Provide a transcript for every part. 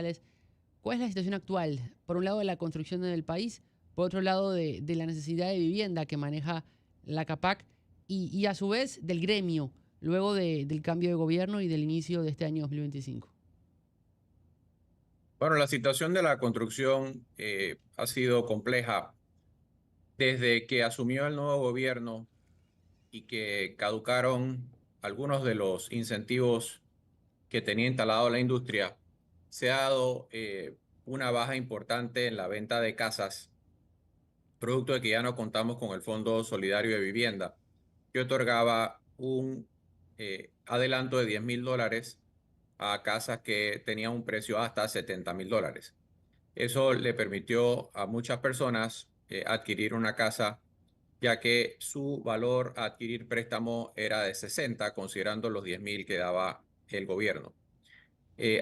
presidenciales. ¿Cuál es la situación actual? Por un lado, de la construcción en el país, por otro lado, de la necesidad de vivienda que maneja la CAPAC y a su vez del gremio, luego del cambio de gobierno y del inicio de este año 2025. Bueno, la situación de la construcción ha sido compleja desde que asumió el nuevo gobierno y que caducaron algunos de los incentivos que tenía instalado la industria. Se ha dado una baja importante en la venta de casas, producto de que ya no contamos con el Fondo Solidario de Vivienda, que otorgaba un adelanto de $10,000 a casas que tenían un precio hasta $70,000. Eso le permitió a muchas personas adquirir una casa, ya que su valor a adquirir préstamo era de 60, considerando los 10,000 que daba el gobierno.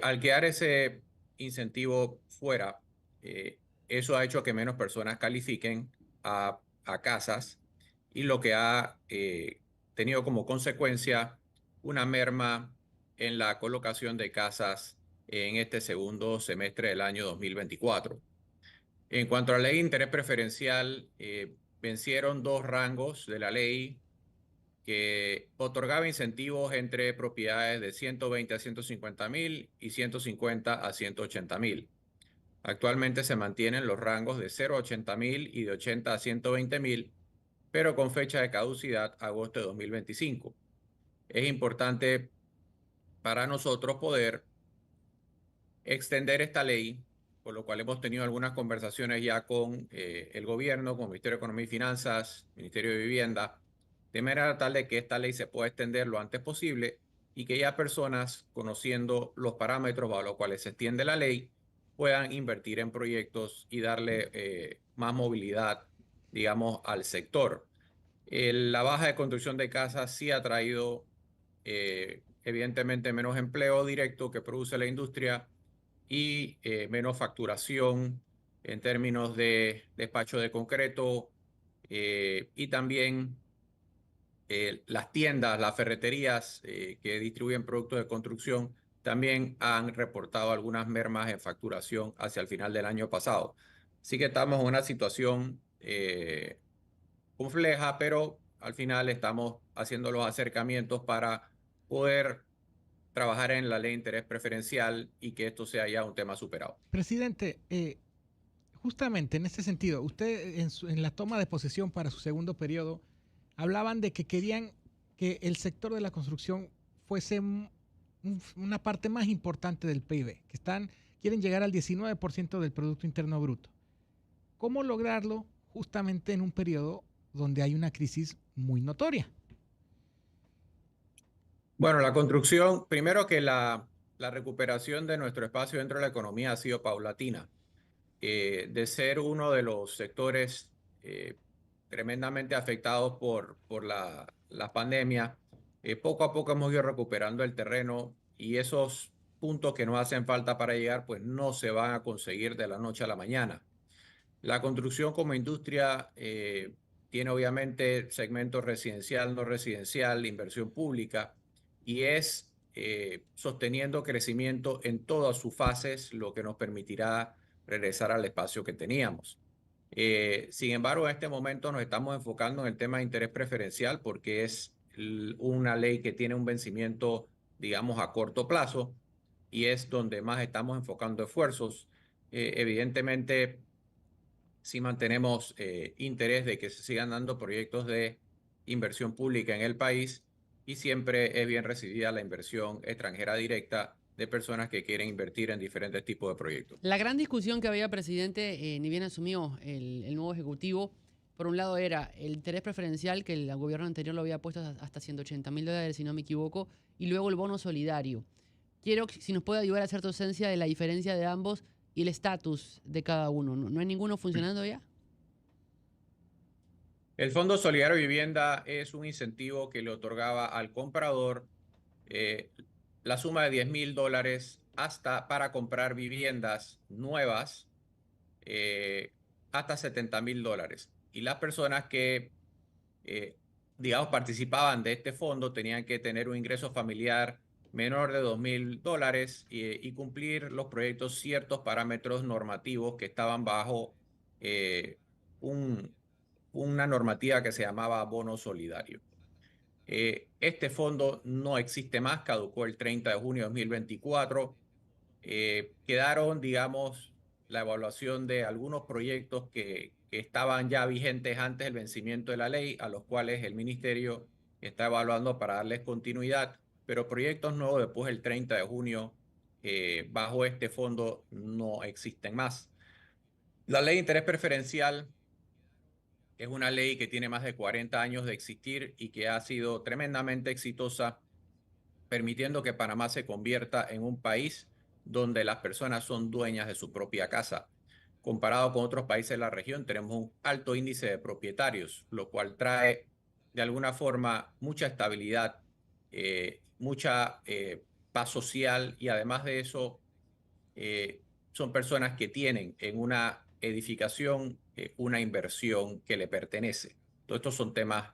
Al quedar ese incentivo fuera, eh, eso ha hecho que menos personas califiquen a casas, y lo que ha tenido como consecuencia una merma en la colocación de casas en este segundo semestre del año 2024. En cuanto a la ley de interés preferencial, vencieron dos rangos de la ley que otorgaba incentivos entre propiedades de 120 a 150,000 y 150 a 180,000. Actualmente se mantienen los rangos de 0 a 80,000 y de 80 a 120,000, pero con fecha de caducidad agosto de 2025. Es importante para nosotros poder extender esta ley, por lo cual hemos tenido algunas conversaciones ya con el gobierno, con el Ministerio de Economía y Finanzas, Ministerio de Vivienda, de manera tal de que esta ley se pueda extender lo antes posible y que ya personas, conociendo los parámetros bajo los cuales se extiende la ley, puedan invertir en proyectos y darle más movilidad, digamos, al sector. La baja de construcción de casas sí ha traído, evidentemente, menos empleo directo que produce la industria y menos facturación en términos de despacho de concreto, y también las tiendas, las ferreterías que distribuyen productos de construcción también han reportado algunas mermas en facturación hacia el final del año pasado. Así que estamos en una situación compleja, pero al final estamos haciendo los acercamientos para poder trabajar en la ley de interés preferencial y que esto sea ya un tema superado. Presidente, justamente en este sentido, usted en la toma de posesión para su segundo periodo hablaban de que querían que el sector de la construcción fuese una parte más importante del PIB, que quieren llegar al 19% del Producto Interno Bruto. ¿Cómo lograrlo justamente en un periodo donde hay una crisis muy notoria? Bueno, la construcción, primero que la recuperación de nuestro espacio dentro de la economía ha sido paulatina. De ser uno de los sectores tremendamente afectados por la pandemia, poco a poco hemos ido recuperando el terreno, y esos puntos que nos hacen falta para llegar, pues no se van a conseguir de la noche a la mañana. La construcción como industria tiene obviamente segmento residencial, no residencial, inversión pública, y es sosteniendo crecimiento en todas sus fases lo que nos permitirá regresar al espacio que teníamos. Sin embargo, en este momento nos estamos enfocando en el tema de interés preferencial porque es una ley que tiene un vencimiento, digamos, a corto plazo, y es donde más estamos enfocando esfuerzos. Evidentemente, si mantenemos interés de que se sigan dando proyectos de inversión pública en el país, y siempre es bien recibida la inversión extranjera directa de personas que quieren invertir en diferentes tipos de proyectos. La gran discusión que había, presidente, ni bien asumió el nuevo Ejecutivo, por un lado era el interés preferencial, que el gobierno anterior lo había puesto hasta $180,000, si no me equivoco, y luego el bono solidario. Quiero si nos puede ayudar a hacer docencia de la diferencia de ambos y el estatus de cada uno. ¿No hay ninguno funcionando ya? El Fondo Solidario de Vivienda es un incentivo que le otorgaba al comprador eh, la suma de $10,000 hasta para comprar viviendas nuevas, hasta $70,000. Y las personas que, eh, digamos, participaban de este fondo tenían que tener un ingreso familiar menor de $2.000 y cumplir los proyectos ciertos parámetros normativos que estaban bajo una normativa que se llamaba bono solidario. Este fondo no existe más, caducó el 30 de junio de 2024. Quedaron, digamos, la evaluación de algunos proyectos que estaban ya vigentes antes del vencimiento de la ley, a los cuales el ministerio está evaluando para darles continuidad, pero proyectos nuevos después del 30 de junio bajo este fondo no existen más. La ley de interés preferencial es una ley que tiene más de 40 años de existir y que ha sido tremendamente exitosa, permitiendo que Panamá se convierta en un país donde las personas son dueñas de su propia casa. Comparado con otros países de la región, tenemos un alto índice de propietarios, lo cual trae de alguna forma mucha estabilidad, mucha paz social, y además de eso, son personas que tienen en una edificación una inversión que le pertenece. Todos estos son temas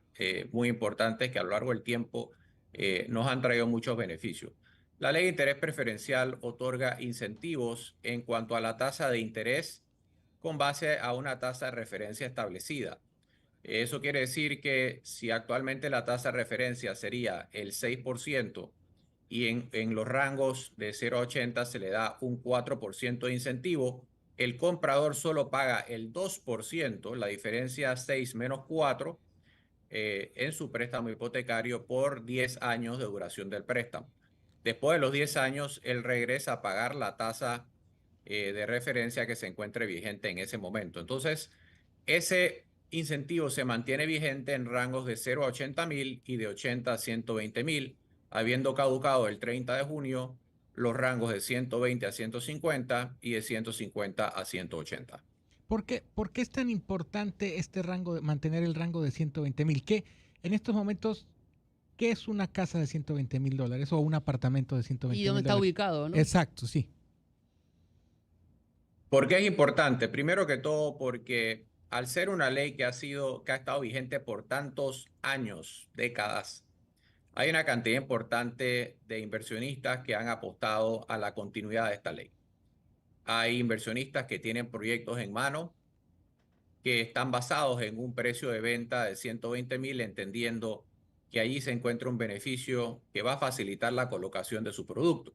muy importantes que a lo largo del tiempo nos han traído muchos beneficios. La ley de interés preferencial otorga incentivos en cuanto a la tasa de interés con base a una tasa de referencia establecida. Eso quiere decir que si actualmente la tasa de referencia sería el 6%, y en los rangos de 0 a 80 se le da un 4% de incentivo, el comprador solo paga el 2%, la diferencia 6 menos 4, en su préstamo hipotecario por 10 años de duración del préstamo. Después de los 10 años, él regresa a pagar la tasa de referencia que se encuentre vigente en ese momento. Entonces, ese incentivo se mantiene vigente en rangos de 0 a 80.000 y de 80 a 120.000, habiendo caducado el 30 de junio los rangos de 120 a 150 y de 150 a 180. ¿Por qué es tan importante este rango, de mantener el rango de 120,000? ¿Qué en estos momentos, qué es una casa de $120,000 o un apartamento de 120,000 ¿Y dónde está dólares? ubicado, no? Exacto, sí. ¿Por qué es importante? Primero que todo, porque al ser una ley que ha estado vigente por tantos años, décadas, hay una cantidad importante de inversionistas que han apostado a la continuidad de esta ley. Hay inversionistas que tienen proyectos en mano que están basados en un precio de venta de 120,000, entendiendo que allí se encuentra un beneficio que va a facilitar la colocación de su producto.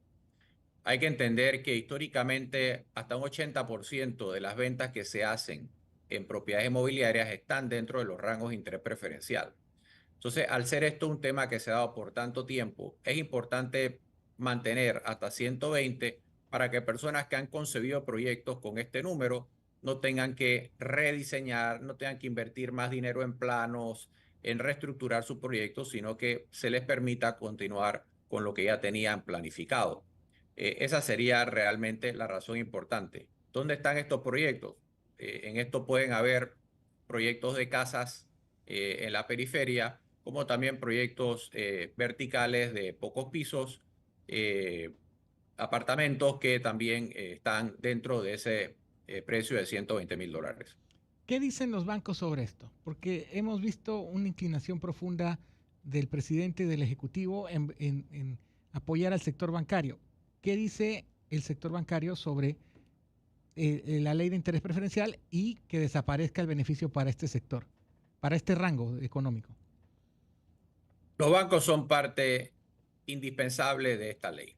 Hay que entender que históricamente hasta un 80% de las ventas que se hacen en propiedades inmobiliarias están dentro de los rangos de interés preferencial. Entonces, al ser esto un tema que se ha dado por tanto tiempo, es importante mantener hasta 120 para que personas que han concebido proyectos con este número no tengan que rediseñar, no tengan que invertir más dinero en planos, en reestructurar su proyecto, sino que se les permita continuar con lo que ya tenían planificado. Esa sería realmente la razón importante. ¿Dónde están estos proyectos? En esto pueden haber proyectos de casas en la periferia, como también proyectos verticales de pocos pisos, apartamentos que también están dentro de ese precio de $120,000. ¿Qué dicen los bancos sobre esto? Porque hemos visto una inclinación profunda del presidente y del Ejecutivo en apoyar al sector bancario. ¿Qué dice el sector bancario sobre la ley de interés preferencial y que desaparezca el beneficio para este sector, para este rango económico? Los bancos son parte indispensable de esta ley.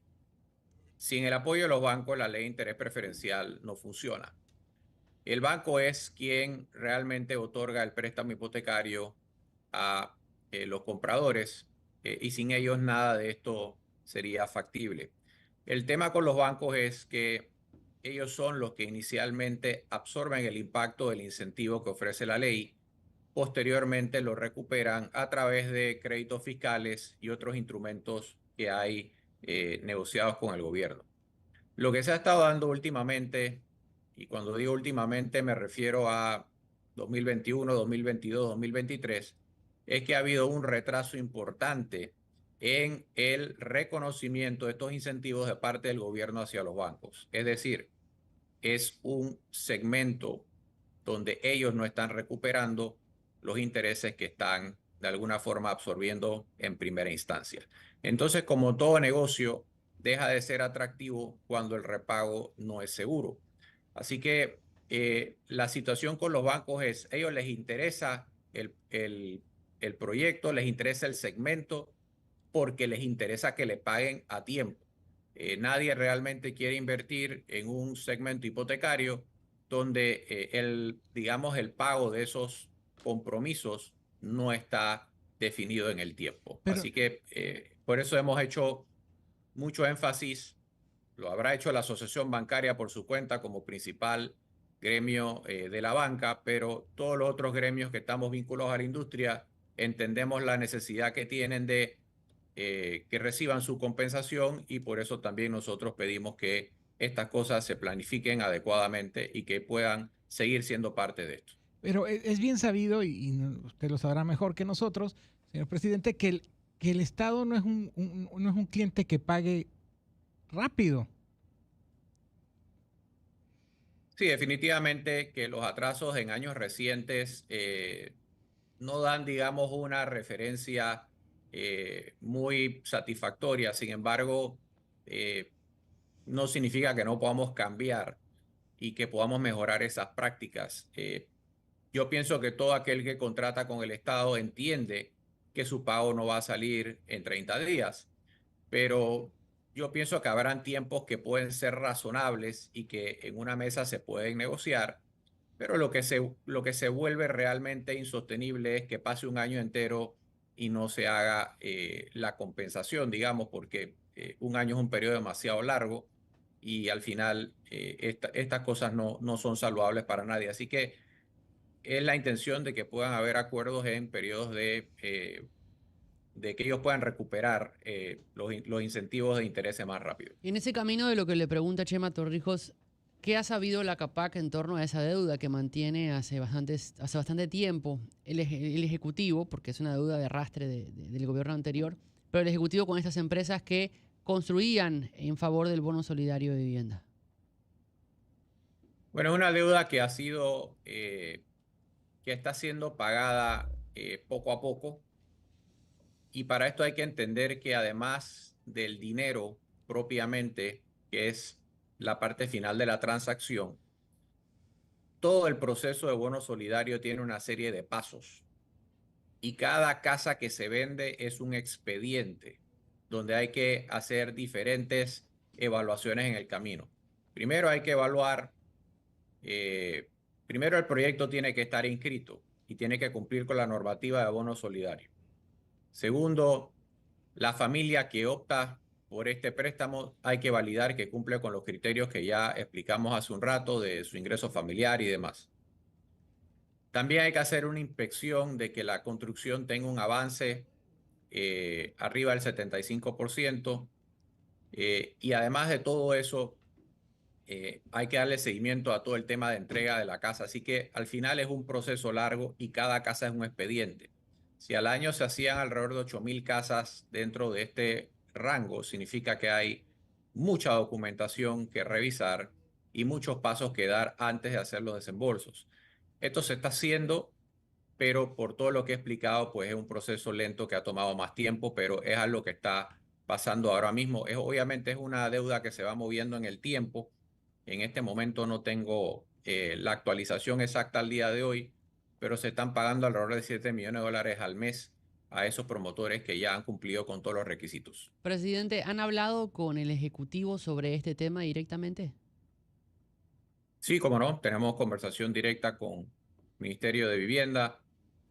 Sin el apoyo de los bancos, la ley de interés preferencial no funciona. El banco es quien realmente otorga el préstamo hipotecario a los compradores y sin ellos nada de esto sería factible. El tema con los bancos es que ellos son los que inicialmente absorben el impacto del incentivo que ofrece la ley. Posteriormente lo recuperan a través de créditos fiscales y otros instrumentos que hay negociados con el gobierno. Lo que se ha estado dando últimamente, y cuando digo últimamente me refiero a 2021, 2022, 2023, es que ha habido un retraso importante en el reconocimiento de estos incentivos de parte del gobierno hacia los bancos. Es decir, es un segmento donde ellos no están recuperando los intereses que están de alguna forma absorbiendo en primera instancia. Entonces, como todo negocio, deja de ser atractivo cuando el repago no es seguro. Así que la situación con los bancos es, a ellos les interesa el proyecto, les interesa el segmento, porque les interesa que le paguen a tiempo. Nadie realmente quiere invertir en un segmento hipotecario donde digamos, el pago de esos compromisos no está definido en el tiempo. Pero, Así que por eso hemos hecho mucho énfasis, lo habrá hecho la Asociación Bancaria por su cuenta como principal gremio de la banca, pero todos los otros gremios que estamos vinculados a la industria entendemos la necesidad que tienen de que reciban su compensación, y por eso también nosotros pedimos que estas cosas se planifiquen adecuadamente y que puedan seguir siendo parte de esto. pero es bien sabido, y usted lo sabrá mejor que nosotros, señor presidente, que el Estado no es no es un cliente que pague rápido. Sí, definitivamente que los atrasos en años recientes no dan, digamos, una referencia muy satisfactoria. Sin embargo, no significa que no podamos cambiar y que podamos mejorar esas prácticas. Yo pienso que todo aquel que contrata con el Estado entiende que su pago no va a salir en 30 días, pero yo pienso que habrán tiempos que pueden ser razonables y que en una mesa se pueden negociar, pero lo que se vuelve realmente insostenible es que pase un año entero y no se haga la compensación, digamos, porque un año es un periodo demasiado largo y al final estas cosas no son saludables para nadie. Así que es la intención de que puedan haber acuerdos en periodos de que ellos puedan recuperar los incentivos de interés más rápido. Y en ese camino de lo que le pregunta Chema Torrijos, ¿qué ha sabido la CAPAC en torno a esa deuda que mantiene hace bastante tiempo el Ejecutivo, porque es una deuda de arrastre del gobierno anterior, pero el Ejecutivo con estas empresas que construían en favor del bono solidario de vivienda? Bueno, es una deuda que que está siendo pagada poco a poco, y para esto hay que entender que además del dinero propiamente, que es la parte final de la transacción, todo el proceso de bono solidario tiene una serie de pasos, y cada casa que se vende es un expediente donde hay que hacer diferentes evaluaciones en el camino. Primero hay que evaluar, primero el proyecto tiene que estar inscrito y tiene que cumplir con la normativa de bono solidario. Segundo, la familia que opta por este préstamo hay que validar que cumple con los criterios que ya explicamos hace un rato de su ingreso familiar y demás. También hay que hacer una inspección de que la construcción tenga un avance arriba del 75%, y además de todo eso, hay que darle seguimiento a todo el tema de entrega de la casa. Así que al final es un proceso largo y cada casa es un expediente. Si al año se hacían alrededor de 8.000 casas dentro de este rango, significa que hay mucha documentación que revisar y muchos pasos que dar antes de hacer los desembolsos. Esto se está haciendo, pero por todo lo que he explicado, pues es un proceso lento que ha tomado más tiempo, pero es algo que está pasando ahora mismo. Obviamente es una deuda que se va moviendo en el tiempo. En este momento no tengo la actualización exacta al día de hoy, pero se están pagando alrededor de $7 millones al mes a esos promotores que ya han cumplido con todos los requisitos. Presidente, ¿han hablado con el Ejecutivo sobre este tema directamente? Sí, como no, tenemos conversación directa con el Ministerio de Vivienda,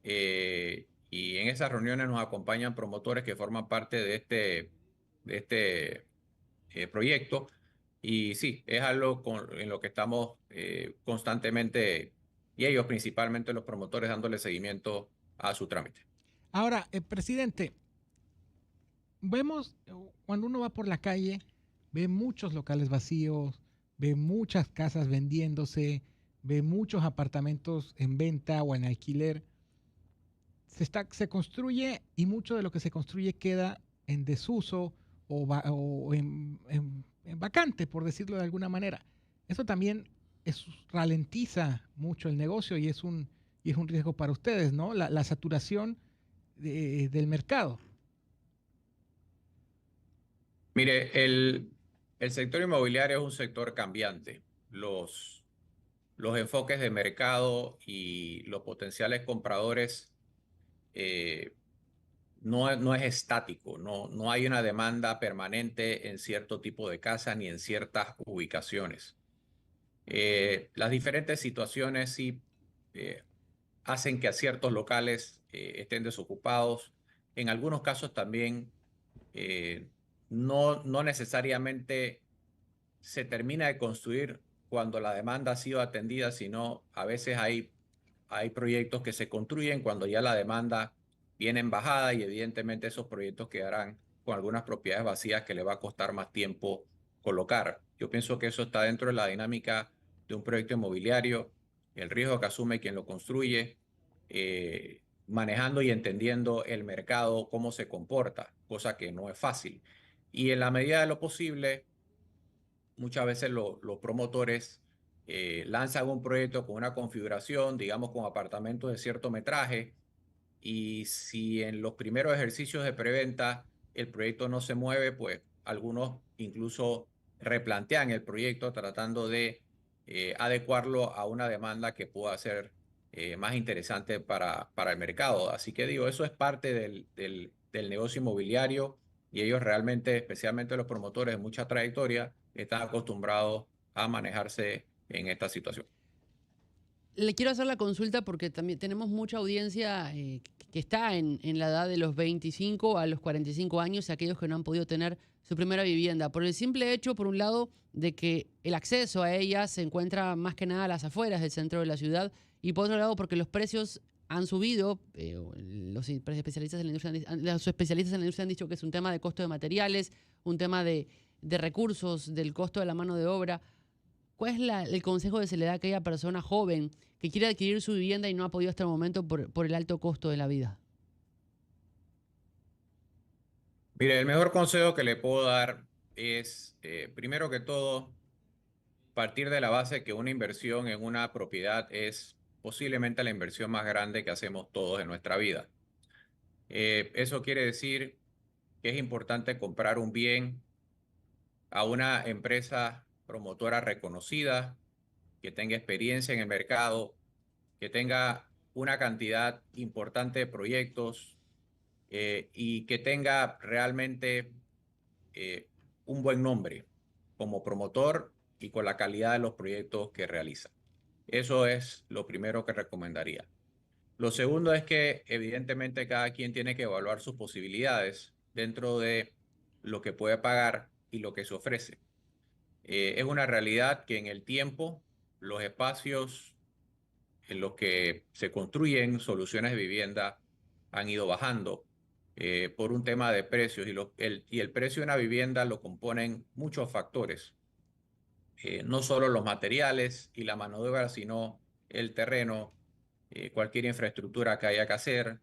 y en esas reuniones nos acompañan promotores que forman parte de este proyecto. Y sí, es algo en lo que estamos constantemente, y ellos principalmente los promotores, dándole seguimiento a su trámite. Ahora, presidente, vemos, cuando uno va por la calle, ve muchos locales vacíos, ve muchas casas vendiéndose, ve muchos apartamentos en venta o en alquiler. Se construye, y mucho de lo que se construye queda en desuso o en vacante, por decirlo de alguna manera. Eso también ralentiza mucho el negocio y es un riesgo para ustedes, ¿no? La saturación del mercado. Mire, el sector inmobiliario es un sector cambiante. Los enfoques de mercado y los potenciales compradores no es estático, no hay una demanda permanente en cierto tipo de casa ni en ciertas ubicaciones. Las diferentes situaciones sí hacen que a ciertos locales estén desocupados. En algunos casos también eh, no necesariamente se termina de construir cuando la demanda ha sido atendida, sino a veces hay proyectos que se construyen cuando ya la demanda viene en bajada y evidentemente esos proyectos quedarán con algunas propiedades vacías que le va a costar más tiempo colocar. Yo pienso que eso está dentro de la dinámica de un proyecto inmobiliario, el riesgo que asume quien lo construye, manejando y entendiendo el mercado, cómo se comporta, cosa que no es fácil. Y en la medida de lo posible, muchas veces los promotores lanzan un proyecto con una configuración, digamos, con apartamentos de cierto metraje, y si en los primeros ejercicios de preventa el proyecto no se mueve, pues algunos incluso replantean el proyecto tratando de adecuarlo a una demanda que pueda ser más interesante para el mercado. Así que digo, eso es parte del negocio inmobiliario y ellos realmente, especialmente los promotores de mucha trayectoria, están acostumbrados a manejarse en esta situación. Le quiero hacer la consulta porque también tenemos mucha audiencia que está en la edad de los 25 a los 45 años, aquellos que no han podido tener su primera vivienda, por el simple hecho, por un lado, de que el acceso a ella se encuentra más que nada a las afueras del centro de la ciudad, y por otro lado, porque los precios han subido. Los especialistas en la industria, los especialistas en la industria han dicho que es un tema de costo de materiales, un tema de recursos, del costo de la mano de obra. ¿Cuál es el consejo que se le da a aquella persona joven que quiere adquirir su vivienda y no ha podido hasta el momento por el alto costo de la vida? Mire, el mejor consejo que le puedo dar es, primero que todo, partir de la base que una inversión en una propiedad es posiblemente la inversión más grande que hacemos todos en nuestra vida. Eso quiere decir que es importante comprar un bien a una empresa promotora reconocida, que tenga experiencia en el mercado, que tenga una cantidad importante de proyectos y que tenga realmente un buen nombre como promotor y con la calidad de los proyectos que realiza. Eso es lo primero que recomendaría. Lo segundo es que evidentemente cada quien tiene que evaluar sus posibilidades dentro de lo que puede pagar y lo que se ofrece. Es una realidad que en el tiempo los espacios en los que se construyen soluciones de vivienda han ido bajando por un tema de precios y el precio de una vivienda lo componen muchos factores, no solo los materiales y la mano de obra, sino el terreno, cualquier infraestructura que haya que hacer,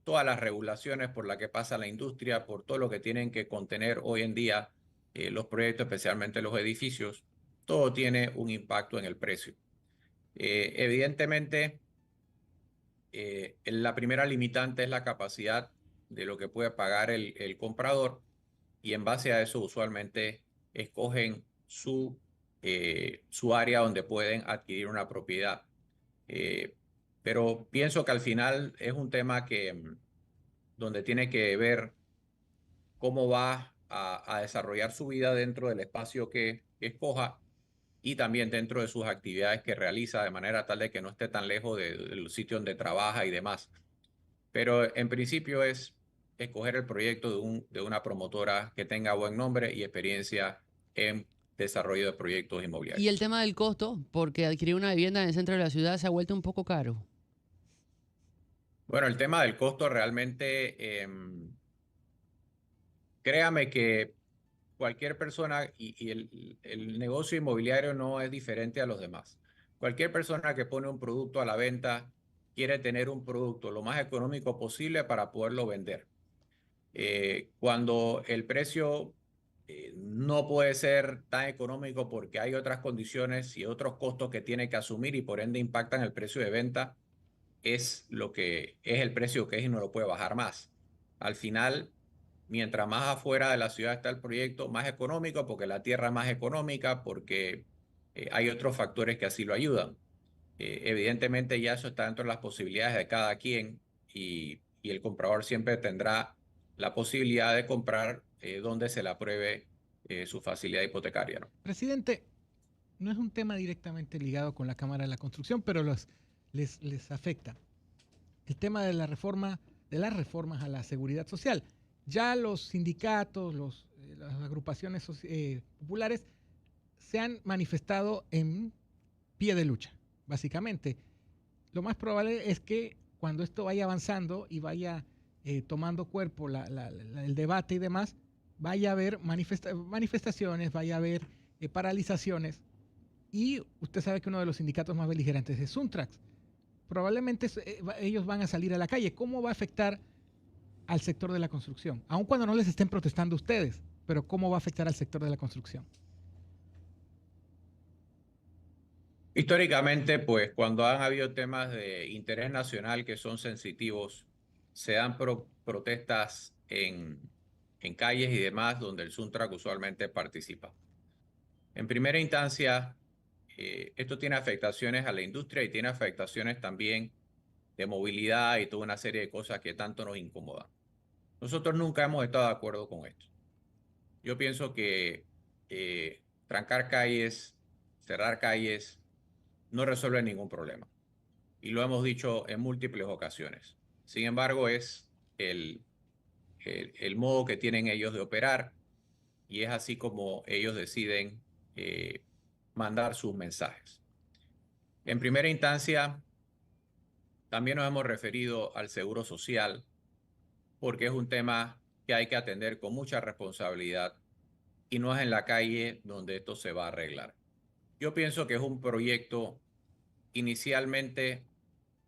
todas las regulaciones por las que pasa la industria, por todo lo que tienen que contener hoy en día los proyectos, especialmente los edificios, todo tiene un impacto en el precio. Evidentemente, la primera limitante es la capacidad de lo que puede pagar el comprador, y en base a eso usualmente escogen su área donde pueden adquirir una propiedad. Pero pienso que al final es un tema donde tiene que ver cómo va a desarrollar su vida dentro del espacio que escoja y también dentro de sus actividades que realiza, de manera tal de que no esté tan lejos del sitio donde trabaja y demás. Pero en principio es escoger el proyecto de una promotora que tenga buen nombre y experiencia en desarrollo de proyectos Y el inmobiliarios. tema del costo, porque adquirir una vivienda en el centro de la ciudad se ha vuelto un poco caro. Bueno, el tema del costo realmente, créame que cualquier persona, y el negocio inmobiliario no es diferente a los demás. Cualquier persona que pone un producto a la venta quiere tener un producto lo más económico posible para poderlo vender. Cuando el precio no puede ser tan económico porque hay otras condiciones y otros costos que tiene que asumir y por ende impactan el precio de venta, es lo que es el precio que es y no lo puede bajar más. Al final, mientras más afuera de la ciudad está el proyecto, más económico, porque la tierra es más económica, porque hay otros factores que así lo ayudan. Evidentemente ya eso está dentro de las posibilidades de cada quien y el comprador siempre tendrá la posibilidad de comprar donde se le apruebe su facilidad hipotecaria, ¿no? Presidente, no es un tema directamente ligado con la Cámara de la Construcción, pero les afecta. El tema de la reforma, de las reformas a la seguridad social. Ya los sindicatos, las agrupaciones populares se han manifestado en pie de lucha, básicamente. Lo más probable es que cuando esto vaya avanzando y vaya tomando cuerpo el debate y demás, vaya a haber manifestaciones, vaya a haber paralizaciones. Y usted sabe que uno de los sindicatos más beligerantes es Suntrax. Probablemente ellos van a salir a la calle. ¿Cómo va a afectar al sector de la construcción? Aun cuando no les estén protestando ustedes, pero ¿cómo va a afectar al sector de la construcción? Históricamente, pues cuando han habido temas de interés nacional que son sensitivos, se dan protestas en calles y demás donde el Suntrack usualmente participa. En primera instancia, esto tiene afectaciones a la industria y tiene afectaciones también de movilidad y toda una serie de cosas que tanto nos incomodan. Nosotros nunca hemos estado de acuerdo con esto. Yo pienso que trancar calles, cerrar calles, no resuelve ningún problema. Y lo hemos dicho en múltiples ocasiones. Sin embargo, es el modo que tienen ellos de operar y es así como ellos deciden mandar sus mensajes. En primera instancia, también nos hemos referido al seguro social porque es un tema que hay que atender con mucha responsabilidad y no es en la calle donde esto se va a arreglar. Yo pienso que es un proyecto inicialmente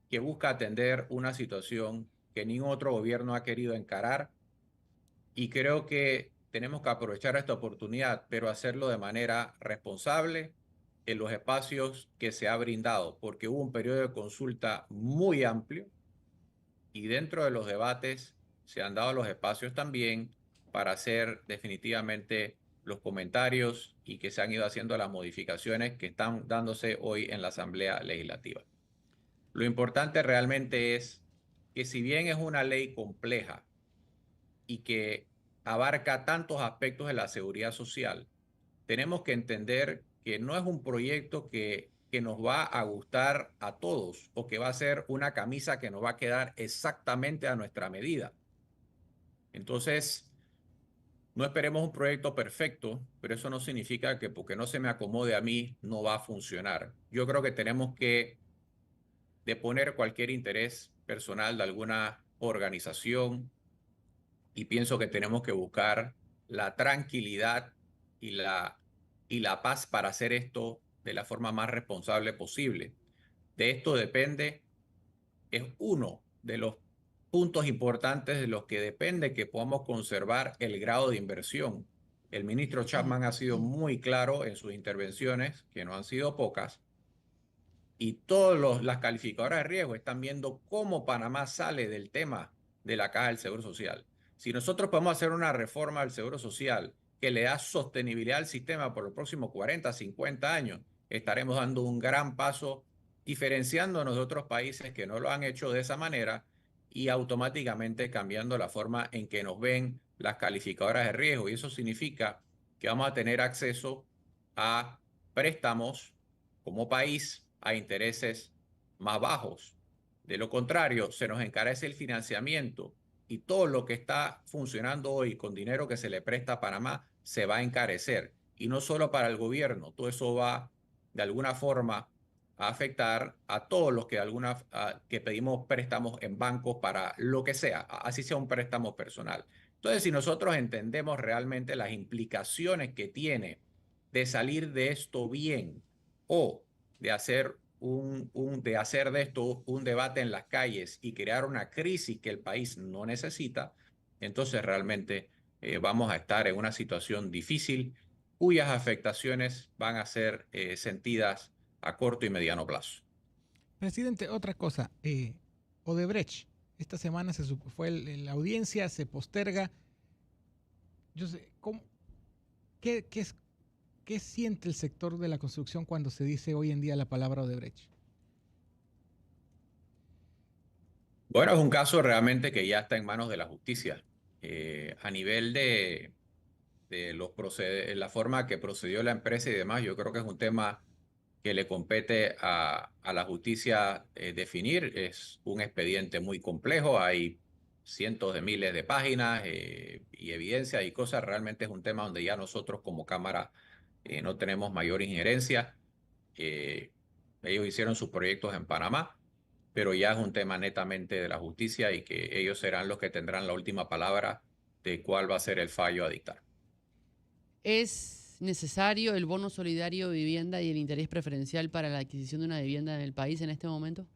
que busca atender una situación que ningún otro gobierno ha querido encarar y creo que tenemos que aprovechar esta oportunidad, pero hacerlo de manera responsable en los espacios que se ha brindado, porque hubo un periodo de consulta muy amplio y dentro de los debates se han dado los espacios también para hacer definitivamente los comentarios y que se han ido haciendo las modificaciones que están dándose hoy en la Asamblea Legislativa. Lo importante realmente es que si bien es una ley compleja y que abarca tantos aspectos de la seguridad social, tenemos que entender que no es un proyecto que nos va a gustar a todos o que va a ser una camisa que nos va a quedar exactamente a nuestra medida. Entonces, no esperemos un proyecto perfecto, pero eso no significa que porque no se me acomode a mí no va a funcionar. Yo creo que tenemos que deponer cualquier interés personal de alguna organización y pienso que tenemos que buscar la tranquilidad y la paz para hacer esto de la forma más responsable posible. De esto depende, es uno de los puntos importantes de los que depende que podamos conservar el grado de inversión. El ministro Chapman ha sido muy claro en sus intervenciones, que no han sido pocas, y todas las calificadoras de riesgo están viendo cómo Panamá sale del tema de la caja del Seguro Social. Si nosotros podemos hacer una reforma del Seguro Social que le da sostenibilidad al sistema por los próximos 40, 50 años, estaremos dando un gran paso diferenciándonos de otros países que no lo han hecho de esa manera y automáticamente cambiando la forma en que nos ven las calificadoras de riesgo. Y eso significa que vamos a tener acceso a préstamos como país a intereses más bajos. De lo contrario, se nos encarece el financiamiento y todo lo que está funcionando hoy con dinero que se le presta a Panamá se va a encarecer. Y no solo para el gobierno, todo eso va de alguna forma a afectar a todos los que, que pedimos préstamos en bancos para lo que sea, así sea un préstamo personal. Entonces, si nosotros entendemos realmente las implicaciones que tiene de salir de esto bien o de hacer de hacer de esto un debate en las calles y crear una crisis que el país no necesita, entonces realmente vamos a estar en una situación difícil cuyas afectaciones van a ser sentidas a corto y mediano plazo. Presidente, otra cosa. Odebrecht. Esta semana fue la audiencia, se posterga. Yo sé, ¿qué siente el sector de la construcción cuando se dice hoy en día la palabra Odebrecht? Bueno, es un caso realmente que ya está en manos de la justicia. A nivel de la forma que procedió la empresa y demás, yo creo que es un tema que le compete a la justicia definir. Es un expediente muy complejo, hay cientos de miles de páginas y evidencias y cosas. Realmente es un tema donde ya nosotros como Cámara no tenemos mayor injerencia. Ellos hicieron sus proyectos en Panamá, pero ya es un tema netamente de la justicia y que ellos serán los que tendrán la última palabra de cuál va a ser el fallo a dictar. ¿Es necesario el bono solidario de vivienda y el interés preferencial para la adquisición de una vivienda en el país en este momento?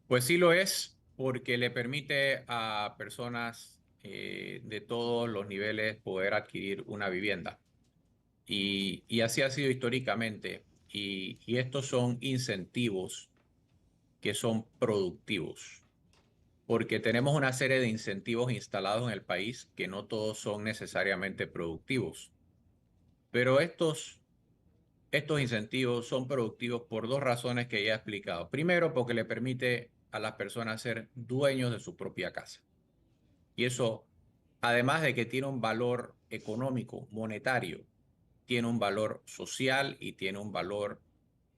Pues sí lo es, porque le permite a personas de todos los niveles poder adquirir una vivienda. Y así ha sido históricamente. Y estos son incentivos que son productivos, porque tenemos una serie de incentivos instalados en el país que no todos son necesariamente productivos. Pero estos incentivos son productivos por dos razones que ya he explicado. Primero, porque le permite a las personas ser dueños de su propia casa. Y eso, además de que tiene un valor económico, monetario, tiene un valor social y tiene un valor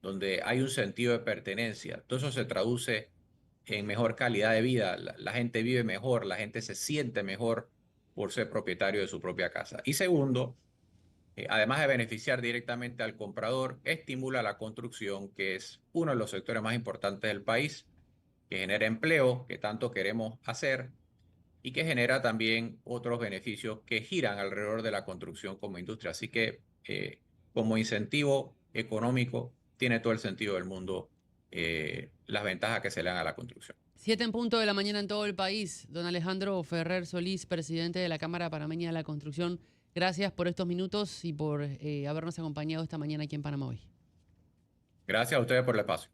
donde hay un sentido de pertenencia. Todo eso se traduce en mejor calidad de vida. La gente vive mejor, la gente se siente mejor por ser propietario de su propia casa. Y segundo, además de beneficiar directamente al comprador, estimula la construcción, que es uno de los sectores más importantes del país, que genera empleo, que tanto queremos hacer, y que genera también otros beneficios que giran alrededor de la construcción como industria. Así que como incentivo económico tiene todo el sentido del mundo las ventajas que se le dan a la construcción. 7:00 a.m. en todo el país. Don Alejandro Ferrer Solís, presidente de la Cámara Panameña de la Construcción, gracias por estos minutos y por habernos acompañado esta mañana aquí en Panamá Hoy. Gracias a ustedes por el espacio.